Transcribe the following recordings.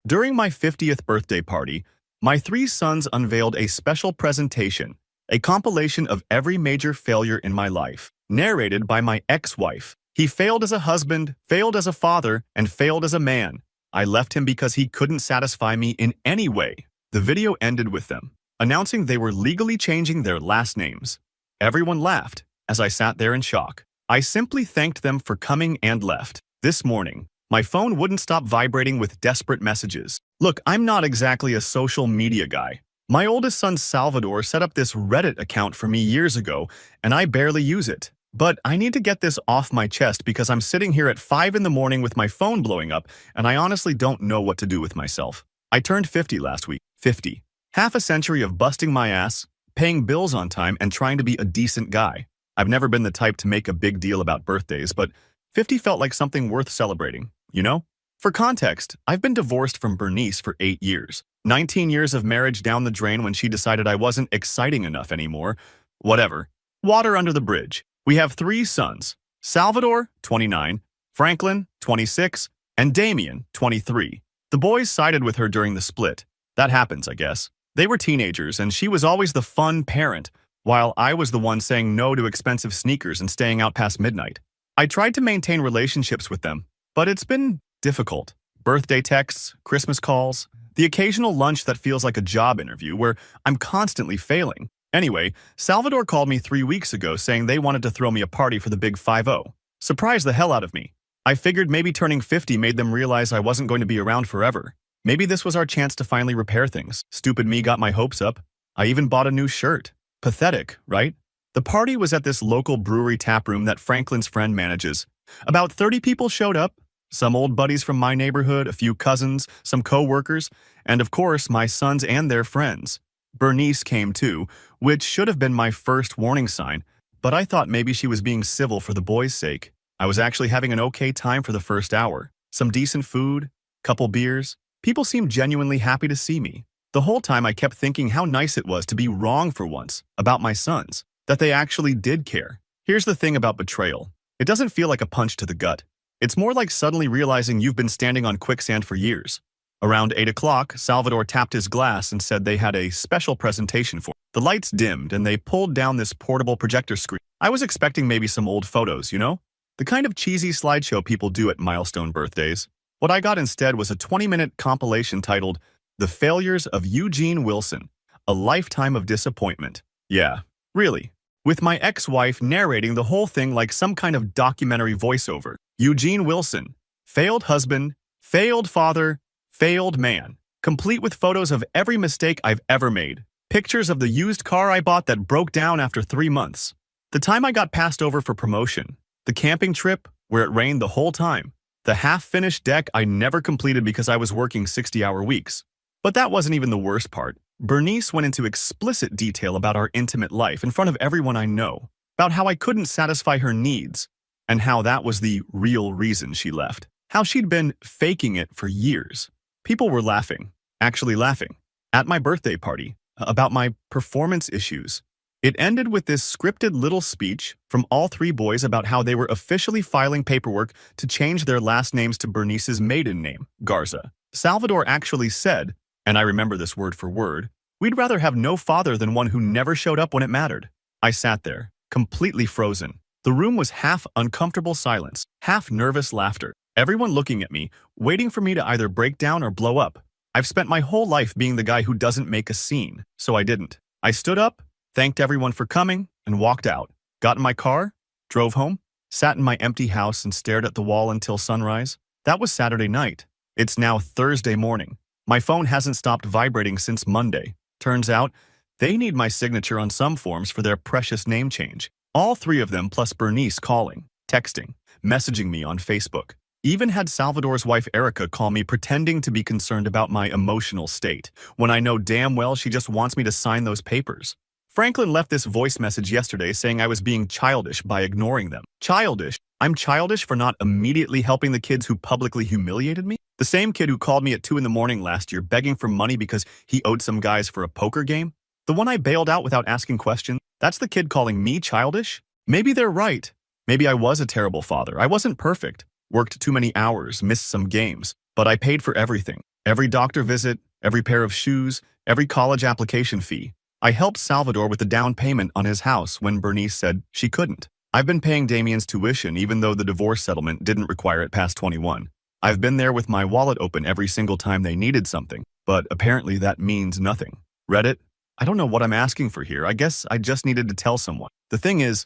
During my 50th birthday party, my three sons unveiled a special presentation, a compilation of every major failure in my life, narrated by my ex-wife. He failed as a husband, failed as a father, and failed as a man. I left him because he couldn't satisfy me in any way. The video ended with them announcing they were legally changing their last names. Everyone laughed as I sat there in shock. I simply thanked them for coming and left. This morning, my phone wouldn't stop vibrating with desperate messages. Look, I'm not exactly a social media guy. My oldest son Salvador set up this Reddit account for me years ago, and I barely use it. But I need to get this off my chest because I'm sitting here at 5 in the morning with my phone blowing up, and I honestly don't know what to do with myself. I turned 50 last week. 50. Half a century of busting my ass, paying bills on time, and trying to be a decent guy. I've never been the type to make a big deal about birthdays, but 50 felt like something worth celebrating, you know? For context, I've been divorced from Bernice for 8 years. 19 years of marriage down the drain when she decided I wasn't exciting enough anymore. Whatever. Water under the bridge. We have 3 sons. Salvador, 29, Franklin, 26, and Damien, 23. The boys sided with her during the split. That happens, I guess. They were teenagers, and she was always the fun parent, while I was the one saying no to expensive sneakers and staying out past midnight. I tried to maintain relationships with them, but it's been difficult. Birthday texts, Christmas calls, the occasional lunch that feels like a job interview where I'm constantly failing. Anyway, Salvador called me 3 weeks ago saying they wanted to throw me a party for the big 5-0. Surprised the hell out of me. I figured maybe turning 50 made them realize I wasn't going to be around forever. Maybe this was our chance to finally repair things. Stupid me got my hopes up. I even bought a new shirt. Pathetic, right? The party was at this local brewery taproom that Franklin's friend manages. About 30 people showed up. Some old buddies from my neighborhood, a few cousins, some co-workers, and of course my sons and their friends. Bernice came too, which should have been my first warning sign, but I thought maybe she was being civil for the boys' sake. I was actually having an okay time for the first hour. Some decent food, couple beers. People seemed genuinely happy to see me. The whole time I kept thinking how nice it was to be wrong for once about my sons, that they actually did care. Here's the thing about betrayal. It doesn't feel like a punch to the gut. It's more like suddenly realizing you've been standing on quicksand for years. Around 8 o'clock, Salvador tapped his glass and said they had a special presentation for me. The lights dimmed and they pulled down this portable projector screen. I was expecting maybe some old photos, you know? The kind of cheesy slideshow people do at milestone birthdays. What I got instead was a 20-minute compilation titled The Failures of Eugene Wilson, A Lifetime of Disappointment. Yeah, really. With my ex-wife narrating the whole thing like some kind of documentary voiceover. Eugene Wilson, failed husband, failed father, failed man, complete with photos of every mistake I've ever made. Pictures of the used car I bought that broke down after 3 months. The time I got passed over for promotion. The camping trip where it rained the whole time. The half-finished deck I never completed because I was working 60-hour weeks. But that wasn't even the worst part. Bernice went into explicit detail about our intimate life in front of everyone I know, about how I couldn't satisfy her needs, and how that was the real reason she left. How she'd been faking it for years. People were laughing, actually laughing, at my birthday party, about my performance issues. It ended with this scripted little speech from all 3 boys about how they were officially filing paperwork to change their last names to Bernice's maiden name, Garza. Salvador actually said, and I remember this word for word, "We'd rather have no father than one who never showed up when it mattered." I sat there, completely frozen. The room was half uncomfortable silence, half nervous laughter. Everyone looking at me, waiting for me to either break down or blow up. I've spent my whole life being the guy who doesn't make a scene, so I didn't. I stood up, thanked everyone for coming, and walked out. Got in my car, drove home, sat in my empty house and stared at the wall until sunrise. That was Saturday night. It's now Thursday morning. My phone hasn't stopped vibrating since Monday. Turns out, they need my signature on some forms for their precious name change. All 3 of them plus Bernice calling, texting, messaging me on Facebook. Even had Salvador's wife Erica call me pretending to be concerned about my emotional state, when I know damn well she just wants me to sign those papers. Franklin left this voice message yesterday saying I was being childish by ignoring them. Childish? I'm childish for not immediately helping the kids who publicly humiliated me? The same kid who called me at 2 in the morning last year begging for money because he owed some guys for a poker game? The one I bailed out without asking questions? That's the kid calling me childish? Maybe they're right. Maybe I was a terrible father. I wasn't perfect. Worked too many hours, missed some games. But I paid for everything. Every doctor visit, every pair of shoes, every college application fee. I helped Salvador with the down payment on his house when Bernice said she couldn't. I've been paying Damien's tuition even though the divorce settlement didn't require it past 21. I've been there with my wallet open every single time they needed something, but apparently that means nothing. Reddit? I don't know what I'm asking for here. I guess I just needed to tell someone. The thing is,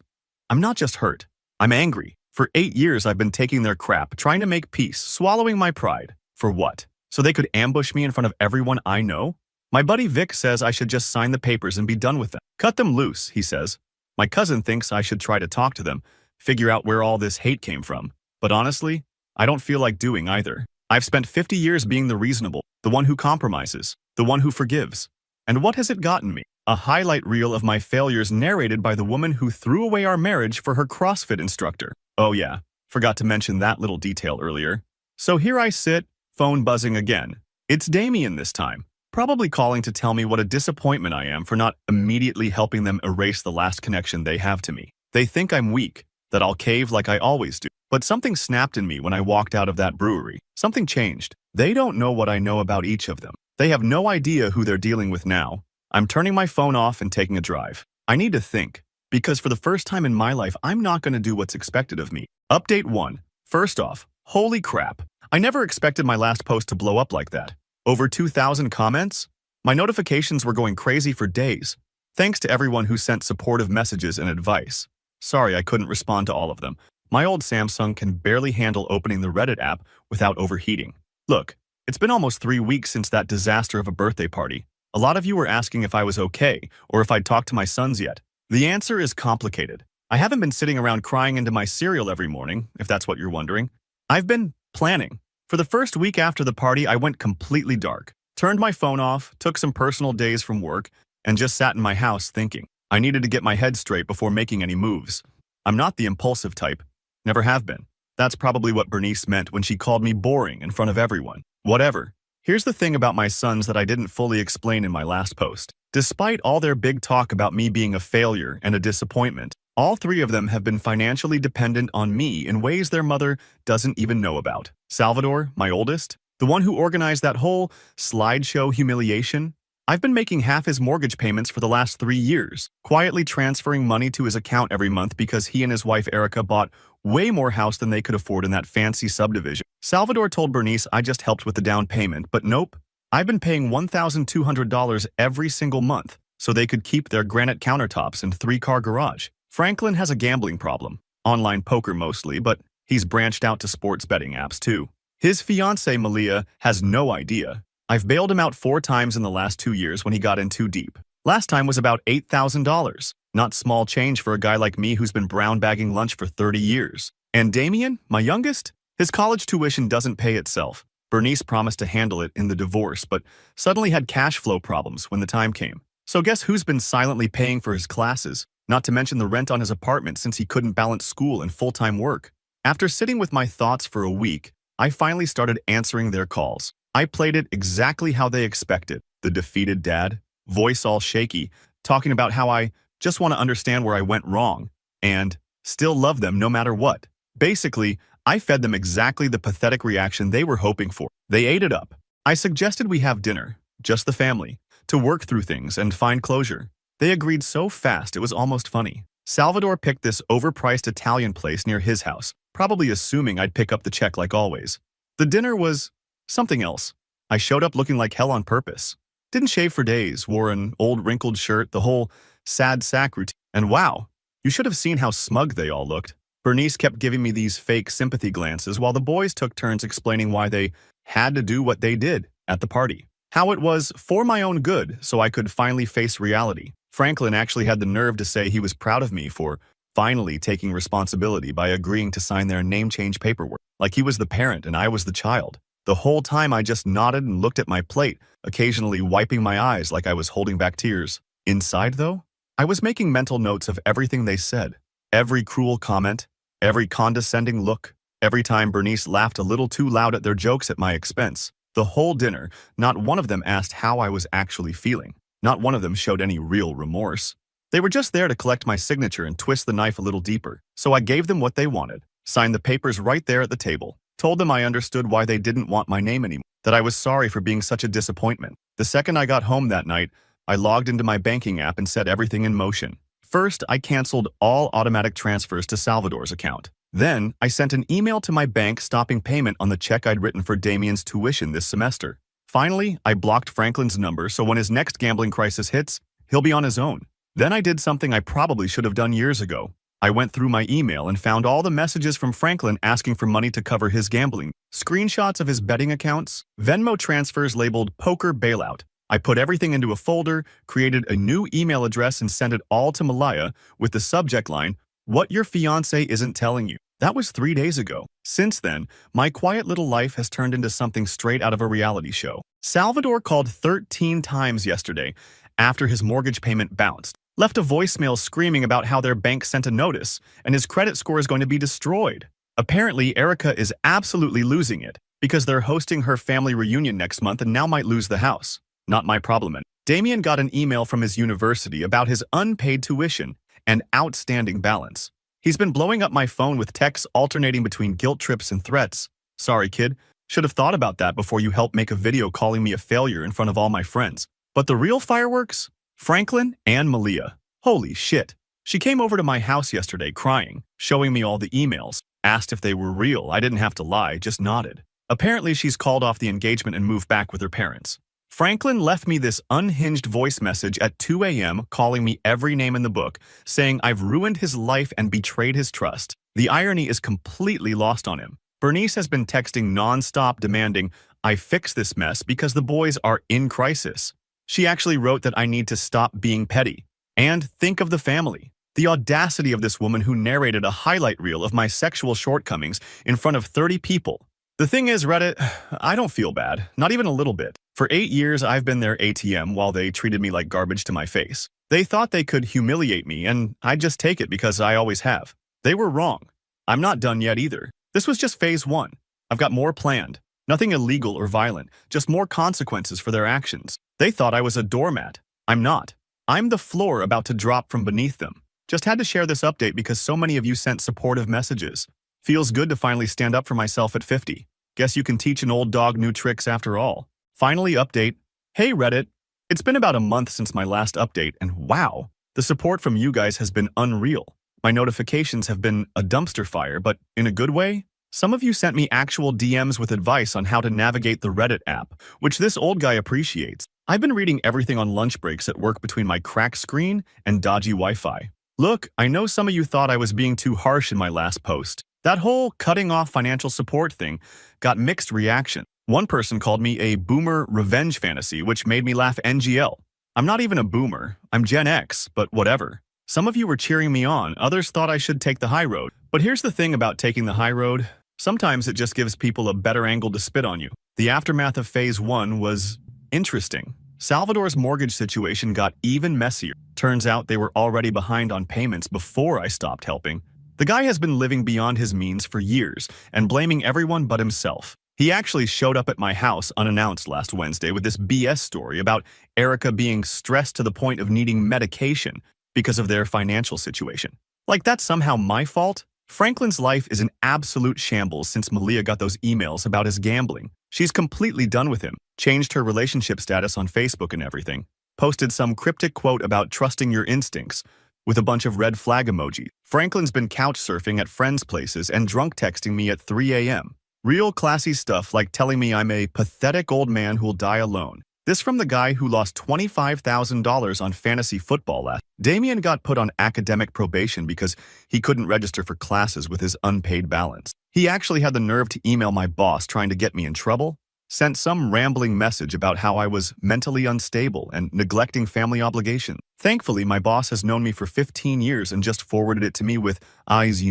I'm not just hurt. I'm angry. For 8 years I've been taking their crap, trying to make peace, swallowing my pride. For what? So they could ambush me in front of everyone I know? My buddy Vic says I should just sign the papers and be done with them. Cut them loose, he says. My cousin thinks I should try to talk to them, figure out where all this hate came from. But honestly, I don't feel like doing either. I've spent 50 years being the reasonable, the one who compromises, the one who forgives. And what has it gotten me? A highlight reel of my failures narrated by the woman who threw away our marriage for her CrossFit instructor. Oh yeah, forgot to mention that little detail earlier. So here I sit, phone buzzing again. It's Damien this time, probably calling to tell me what a disappointment I am for not immediately helping them erase the last connection they have to me. They think I'm weak, that I'll cave like I always do. But something snapped in me when I walked out of that brewery. Something changed. They don't know what I know about each of them. They have no idea who they're dealing with now. I'm turning my phone off and taking a drive. I need to think, because for the first time in my life, I'm not going to do what's expected of me. Update 1. First off, holy crap. I never expected my last post to blow up like that. Over 2,000 comments? My notifications were going crazy for days. Thanks to everyone who sent supportive messages and advice. Sorry I couldn't respond to all of them. My old Samsung can barely handle opening the Reddit app without overheating. Look, it's been almost 3 weeks since that disaster of a birthday party. A lot of you were asking if I was okay or if I'd talked to my sons yet. The answer is complicated. I haven't been sitting around crying into my cereal every morning, if that's what you're wondering. I've been planning. For the first week after the party, I went completely dark, turned my phone off, took some personal days from work, and just sat in my house thinking. I needed to get my head straight before making any moves. I'm not the impulsive type. Never have been. That's probably what Bernice meant when she called me boring in front of everyone. Whatever. Here's the thing about my sons that I didn't fully explain in my last post. Despite all their big talk about me being a failure and a disappointment, all 3 of them have been financially dependent on me in ways their mother doesn't even know about. Salvador, my oldest, the one who organized that whole slideshow humiliation, I've been making half his mortgage payments for the last 3 years, quietly transferring money to his account every month because he and his wife Erica bought way more house than they could afford in that fancy subdivision. Salvador told Bernice I just helped with the down payment, but nope. I've been paying $1,200 every single month so they could keep their granite countertops and 3-car garage. Franklin has a gambling problem, online poker mostly, but he's branched out to sports betting apps too. His fiancée Malia has no idea. I've bailed him out 4 times in the last 2 years when he got in too deep. Last time was about $8,000. Not small change for a guy like me who's been brown bagging lunch for 30 years. And Damien, my youngest? His college tuition doesn't pay itself. Bernice promised to handle it in the divorce, but suddenly had cash flow problems when the time came. So guess who's been silently paying for his classes? Not to mention the rent on his apartment since he couldn't balance school and full-time work. After sitting with my thoughts for a week, I finally started answering their calls. I played it exactly how they expected. The defeated dad, voice all shaky, talking about how I just want to understand where I went wrong, and still love them no matter what. Basically, I fed them exactly the pathetic reaction they were hoping for. They ate it up. I suggested we have dinner, just the family, to work through things and find closure. They agreed so fast it was almost funny. Salvador picked this overpriced Italian place near his house, probably assuming I'd pick up the check like always. The dinner was something else. I showed up looking like hell on purpose. Didn't shave for days, wore an old wrinkled shirt, the whole sad sack routine. And wow, you should have seen how smug they all looked. Bernice kept giving me these fake sympathy glances while the boys took turns explaining why they had to do what they did at the party. How it was for my own good so I could finally face reality. Franklin actually had the nerve to say he was proud of me for finally taking responsibility by agreeing to sign their name change paperwork, like he was the parent and I was the child. The whole time I just nodded and looked at my plate, occasionally wiping my eyes like I was holding back tears. Inside, though, I was making mental notes of everything they said. Every cruel comment, every condescending look, every time Bernice laughed a little too loud at their jokes at my expense. The whole dinner, not one of them asked how I was actually feeling. Not one of them showed any real remorse. They were just there to collect my signature and twist the knife a little deeper, so I gave them what they wanted. Signed the papers right there at the table. Told them I understood why they didn't want my name anymore, that I was sorry for being such a disappointment. The second I got home that night, I logged into my banking app and set everything in motion. First, I canceled all automatic transfers to Salvador's account. Then, I sent an email to my bank stopping payment on the check I'd written for Damien's tuition this semester. Finally, I blocked Franklin's number so when his next gambling crisis hits, he'll be on his own. Then I did something I probably should have done years ago. I went through my email and found all the messages from Franklin asking for money to cover his gambling, screenshots of his betting accounts, Venmo transfers labeled poker bailout. I put everything into a folder, created a new email address and sent it all to Malaya with the subject line, "What your fiancé isn't telling you." That was 3 days ago. Since then, my quiet little life has turned into something straight out of a reality show. Salvador called 13 times yesterday after his mortgage payment bounced, left a voicemail screaming about how their bank sent a notice and his credit score is going to be destroyed. Apparently, Erica is absolutely losing it because they're hosting her family reunion next month and now might lose the house. Not my problem. Damien got an email from his university about his unpaid tuition and outstanding balance. He's been blowing up my phone with texts alternating between guilt trips and threats. Sorry, kid. Should have thought about that before you helped make a video calling me a failure in front of all my friends. But the real fireworks? Franklin and Malia. Holy shit. She came over to my house yesterday crying, showing me all the emails, asked if they were real. I didn't have to lie, just nodded. Apparently she's called off the engagement and moved back with her parents. Franklin left me this unhinged voice message at 2 a.m. calling me every name in the book, saying I've ruined his life and betrayed his trust. The irony is completely lost on him. Bernice has been texting nonstop demanding I fix this mess because the boys are in crisis. She actually wrote that I need to stop being petty and think of the family. The audacity of this woman who narrated a highlight reel of my sexual shortcomings in front of 30 people. The thing is, Reddit, I don't feel bad, not even a little bit. For 8 years, I've been their ATM while they treated me like garbage to my face. They thought they could humiliate me, and I'd just take it because I always have. They were wrong. I'm not done yet either. This was just phase 1. I've got more planned. Nothing illegal or violent, just more consequences for their actions. They thought I was a doormat. I'm not. I'm the floor about to drop from beneath them. Just had to share this update because so many of you sent supportive messages. Feels good to finally stand up for myself at 50. Guess you can teach an old dog new tricks after all. Finally, update. Hey Reddit. It's been about a month since my last update, and wow, the support from you guys has been unreal. My notifications have been a dumpster fire, but in a good way. Some of you sent me actual DMs with advice on how to navigate the Reddit app, which this old guy appreciates. I've been reading everything on lunch breaks at work between my cracked screen and dodgy Wi-Fi. Look, I know some of you thought I was being too harsh in my last post. That whole cutting off financial support thing got mixed reaction. One person called me a boomer revenge fantasy, which made me laugh NGL. I'm not even a boomer. I'm Gen X, but whatever. Some of you were cheering me on, others thought I should take the high road. But here's the thing about taking the high road. Sometimes it just gives people a better angle to spit on you. The aftermath of phase 1 was interesting. Salvador's mortgage situation got even messier. Turns out they were already behind on payments before I stopped helping. The guy has been living beyond his means for years and blaming everyone but himself. He actually showed up at my house unannounced last Wednesday with this BS story about Erica being stressed to the point of needing medication because of their financial situation. Like that's somehow my fault? Franklin's life is an absolute shambles since Malia got those emails about his gambling. She's completely done with him, changed her relationship status on Facebook and everything, posted some cryptic quote about trusting your instincts, with a bunch of red flag emojis. Franklin's been couch surfing at friends' places and drunk texting me at 3 a.m. Real classy stuff like telling me I'm a pathetic old man who'll die alone. This from the guy who lost $25,000 on fantasy football last. Damien got put on academic probation because he couldn't register for classes with his unpaid balance. He actually had the nerve to email my boss trying to get me in trouble. Sent some rambling message about how I was mentally unstable and neglecting family obligations. Thankfully, my boss has known me for 15 years and just forwarded it to me with eyes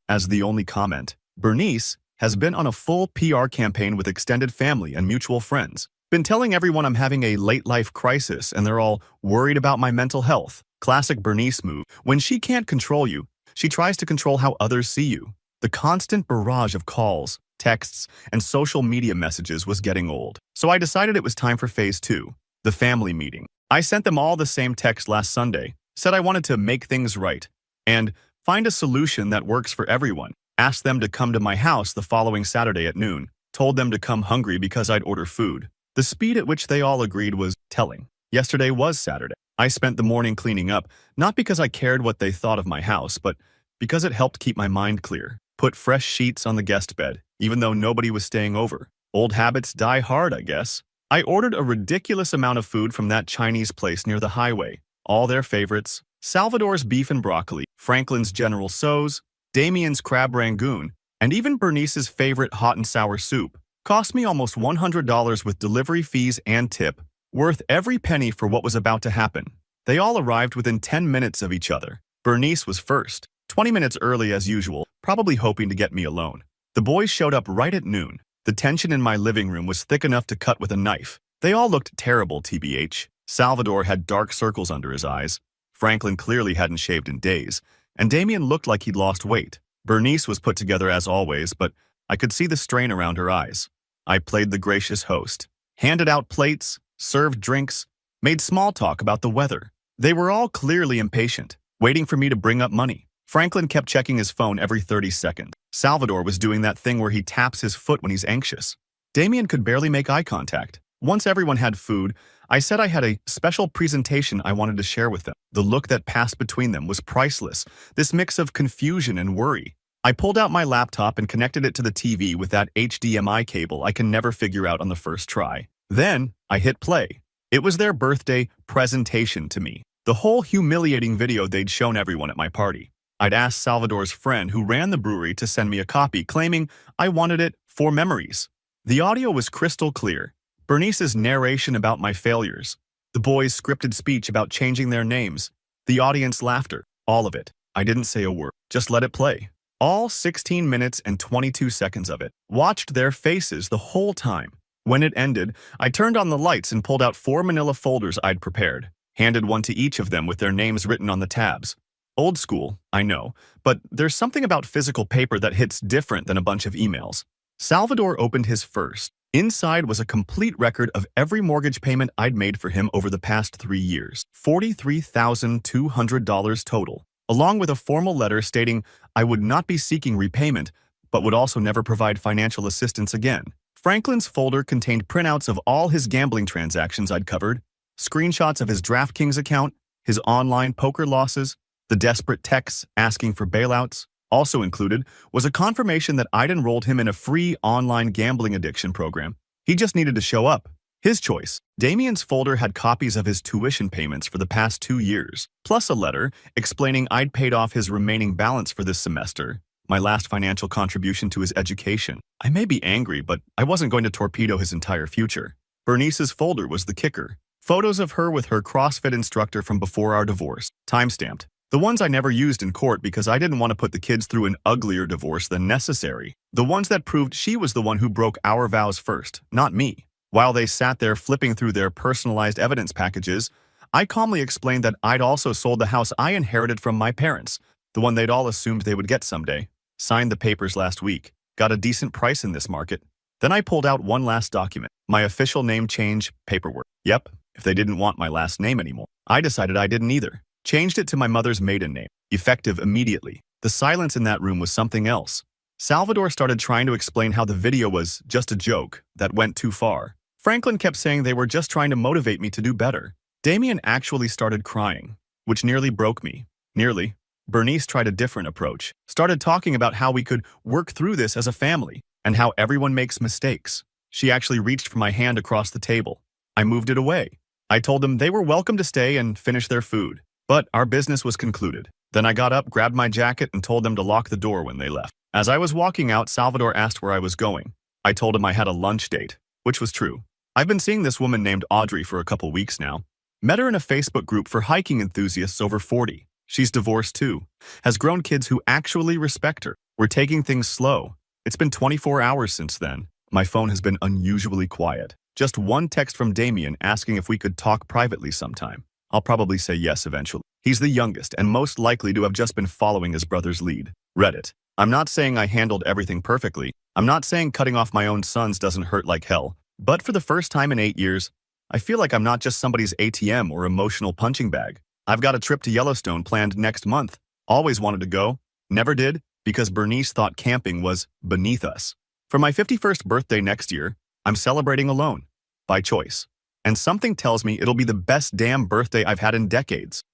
as the only comment. Bernice has been on a full PR campaign with extended family and mutual friends. Been telling everyone I'm having a late-life crisis and they're all worried about my mental health. Classic Bernice move. When she can't control you, she tries to control how others see you. The constant barrage of calls, texts, and social media messages was getting old. So I decided it was time for phase 2, the family meeting. I sent them all the same text last Sunday, said I wanted to make things right, and find a solution that works for everyone. asked them to come to my house the following Saturday at noon, told them to come hungry because I'd order food. The speed at which they all agreed was telling. Yesterday was Saturday. I spent the morning cleaning up, not because I cared what they thought of my house, but because it helped keep my mind clear. Put fresh sheets on the guest bed, even though nobody was staying over. Old habits die hard, I guess. I ordered a ridiculous amount of food from that Chinese place near the highway. All their favorites: Salvador's beef and broccoli, Franklin's General Tso's, Damien's crab rangoon, and even Bernice's favorite hot and sour soup. Cost me almost $100 with delivery fees and tip, worth every penny for what was about to happen. They all arrived within 10 minutes of each other. Bernice was first, 20 minutes early as usual, probably hoping to get me alone. The boys showed up right at noon. The tension in my living room was thick enough to cut with a knife. They all looked terrible, TBH. Salvador had dark circles under his eyes. Franklin clearly hadn't shaved in days, and Damien looked like he'd lost weight. Bernice was put together as always, but I could see the strain around her eyes. I played the gracious host, handed out plates, served drinks, made small talk about the weather. They were all clearly impatient, waiting for me to bring up money. Franklin kept checking his phone every 30 seconds. Salvador was doing that thing where he taps his foot when he's anxious. Damien could barely make eye contact. Once everyone had food, I said I had a special presentation I wanted to share with them. The look that passed between them was priceless, this mix of confusion and worry. I pulled out my laptop and connected it to the TV with that HDMI cable I can never figure out on the first try. Then, I hit play. It was their birthday presentation to me. The whole humiliating video they'd shown everyone at my party. I'd asked Salvador's friend who ran the brewery to send me a copy, claiming I wanted it for memories. The audio was crystal clear. Bernice's narration about my failures. The boys' scripted speech about changing their names. The audience laughter. All of it. I didn't say a word. Just let it play. All 16 minutes and 22 seconds of it. Watched their faces the whole time. When it ended, I turned on the lights and pulled out 4 manila folders I'd prepared. Handed one to each of them with their names written on the tabs. Old school, I know, but there's something about physical paper that hits different than a bunch of emails. Salvador opened his first. Inside was a complete record of every mortgage payment I'd made for him over the past 3 years. $43,200 total, along with a formal letter stating I would not be seeking repayment, but would also never provide financial assistance again. Franklin's folder contained printouts of all his gambling transactions I'd covered, screenshots of his DraftKings account, his online poker losses, the desperate texts asking for bailouts. Also included was a confirmation that I'd enrolled him in a free online gambling addiction program. He just needed to show up. His choice. Damien's folder had copies of his tuition payments for the past 2 years, plus a letter explaining I'd paid off his remaining balance for this semester, my last financial contribution to his education. I may be angry, but I wasn't going to torpedo his entire future. Bernice's folder was the kicker. Photos of her with her CrossFit instructor from before our divorce, timestamped. The ones I never used in court because I didn't want to put the kids through an uglier divorce than necessary. The ones that proved she was the one who broke our vows first, not me. While they sat there flipping through their personalized evidence packages, I calmly explained that I'd also sold the house I inherited from my parents, the one they'd all assumed they would get someday. Signed the papers last week. Got a decent price in this market. Then I pulled out one last document. My official name change paperwork. Yep, if they didn't want my last name anymore. I decided I didn't either. Changed it to my mother's maiden name, effective immediately. The silence in that room was something else. Salvador started trying to explain how the video was just a joke that went too far. Franklin kept saying they were just trying to motivate me to do better. Damien actually started crying, which nearly broke me. Nearly. Bernice tried a different approach, started talking about how we could work through this as a family, and how everyone makes mistakes. She actually reached for my hand across the table. I moved it away. I told them they were welcome to stay and finish their food. But our business was concluded. Then I got up, grabbed my jacket, and told them to lock the door when they left. As I was walking out, Salvador asked where I was going. I told him I had a lunch date, which was true. I've been seeing this woman named Audrey for a couple weeks now. Met her in a Facebook group for hiking enthusiasts over 40. She's divorced too. Has grown kids who actually respect her. We're taking things slow. It's been 24 hours since then. My phone has been unusually quiet. Just one text from Damien asking if we could talk privately sometime. I'll probably say yes eventually. He's the youngest and most likely to have just been following his brother's lead. Reddit. I'm not saying I handled everything perfectly. I'm not saying cutting off my own sons doesn't hurt like hell. But for the first time in 8 years, I feel like I'm not just somebody's ATM or emotional punching bag. I've got a trip to Yellowstone planned next month. Always wanted to go. Never did. because Bernice thought camping was beneath us. For my 51st birthday next year, I'm celebrating alone, by choice. And something tells me it'll be the best damn birthday I've had in decades.